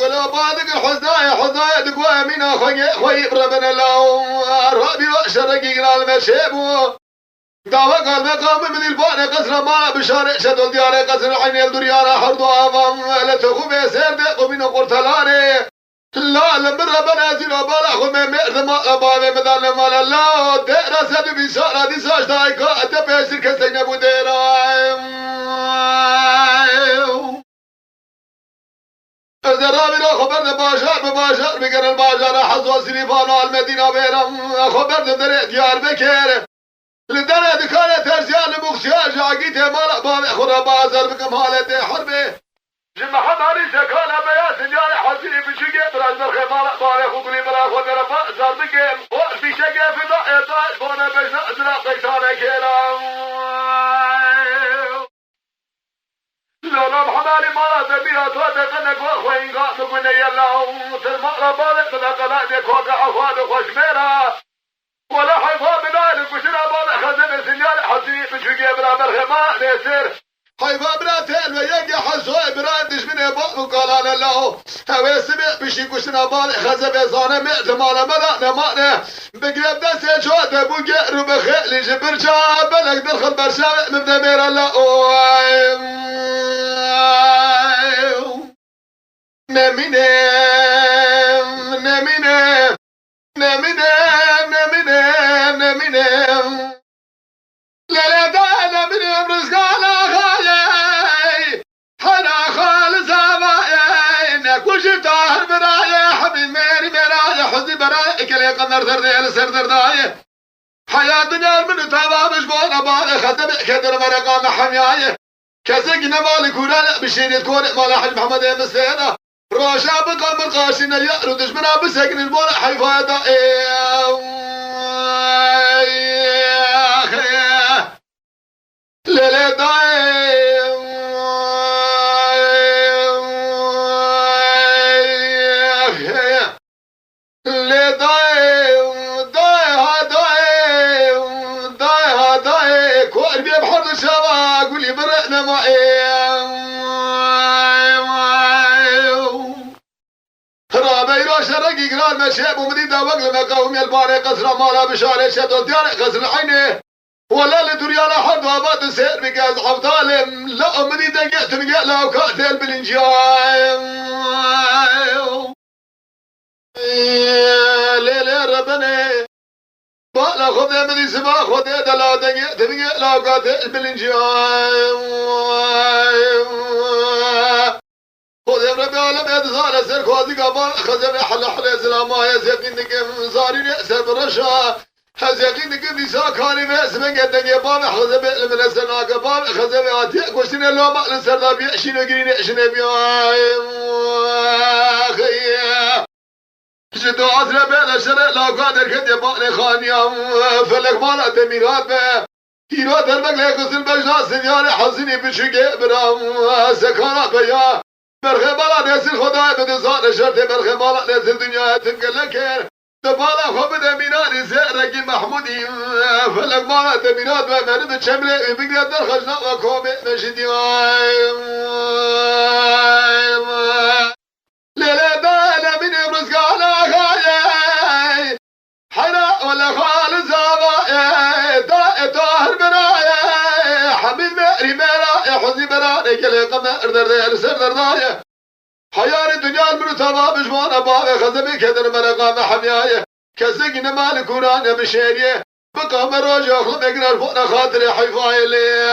قولوا بادق الحزنايا حزنايا دقوا منا خوي بربنا لهم رابي وشرقي قرال مشيبو دعوة قال مقام من البان قصر ما بشارع شدول ديار قصر عين الدريانا حرض آفام لتخوب سير دقوا من قرطلاني لا لمن ربنا زيلو بالاخو من مرد ما أبابي مدان مال الله دير سدو بيسارة دي ساش دايكا أتبسر كسين بوديراي الزرابي خبرنا باشار بقر الباشار حظوا سليفان المدينة بيرم خبرنا دري ديار بكير لدري دكانة ترزيان مغسيان جاقيته مالا بابي خورا بازر بكم حالته حربي جمع حضاري سكانة بياس ديار حسيني بشيقه براج برخي مالا بابي خبري بلا خبر بازر بكم وفي شقه في ضائع ضائع بونا بجنا ازراق قيسانة كيرام لولا محمالي مالا زبيرا تودا قنق وخوين قاس قنا يلاهم ترمى بالك بدا قلادك وقع أخواد وخشميرا ولا حيفا بذلك وشنا بالك خزن سنيال حسيني بشوقي بلا بالخماء نيسير حيفا بلا تيل ويجي حسوي بلا دش من يبقى وقال الله هوي سمع بشيك وشنا بالك خزن بيصانه مئت مالا ملا نمانه بقرب دسي شوات بوقع ربخي جبر شاب بلك درخل برشاوي من دمير الله نمينم لا دانا من رزقانا خايي حنا خالص هوايي نكوش طاهر برايي حبيب ميري مرايي حزي برايي كلي قمر دردي سر دردايي حياة دنيا من تابا مشبونا بالي خدم كدر مرقام حميايي كسقنا مالك ولا بشيني تكون مال حج محمد مسينا روشا بقام القاشنا يأرو دشمنا بسقن البول حيفا ليلة دايم ليلة دايم كوار بيبحر الشباب قولي برقنا معي رابي روش رقي قرار مشيب ومديدة وقل مقاوم يلباني قصر مالا بشاري شدو ديار قصر عيني ولا لدريانا حد وابات السير بقاز حفظالهم لا مديدة قيت مقالا وكاتل بالانجاي ليلة ربني بالا خذ مدي سبا خذ دلا دقيت مقالا وكاتل بالانجاي خذ ربي على بيت صار سير خوازي قبال خزم حل حل سلاما يا زيقين نقم زارين يأسر برشا هزيقين نقم نساء كاني باسمن قدن يبام خزم من السنا قبام خزم آتي قوشتين اللو مقل سردا بيأشين وقرين يأشين بيايم خيه جدو عزر بيت الشرق لا قادر كد يباني خانيام فلك مالا تميرات بيه هيرو دربك ليقصن بجنا سنياني حزيني بشيقي برام سكانات بيا برخي بالا نسل خدای بدزان شرط برخي بالا نسل دنیا تنقلكر دبالا خبد امینانی زهرگی محمودی فلک بالا تمینات و مرد چمله بگرد در خجنا و کومه مشدی لیله دانا من امرزقانا خايي حنا ولا خالص هوايي داء طاهر برايي حبيب مأري مرايي حزي برايي كلي قمر دردي سر دردايي حياري دنيا المرتبة بجوانا بابي خزمي كدر مرقام حميايي كسقنا مالك ورانا بشيريه بقى مروج اخلم اقرار فوقنا خاطري حيفاي لي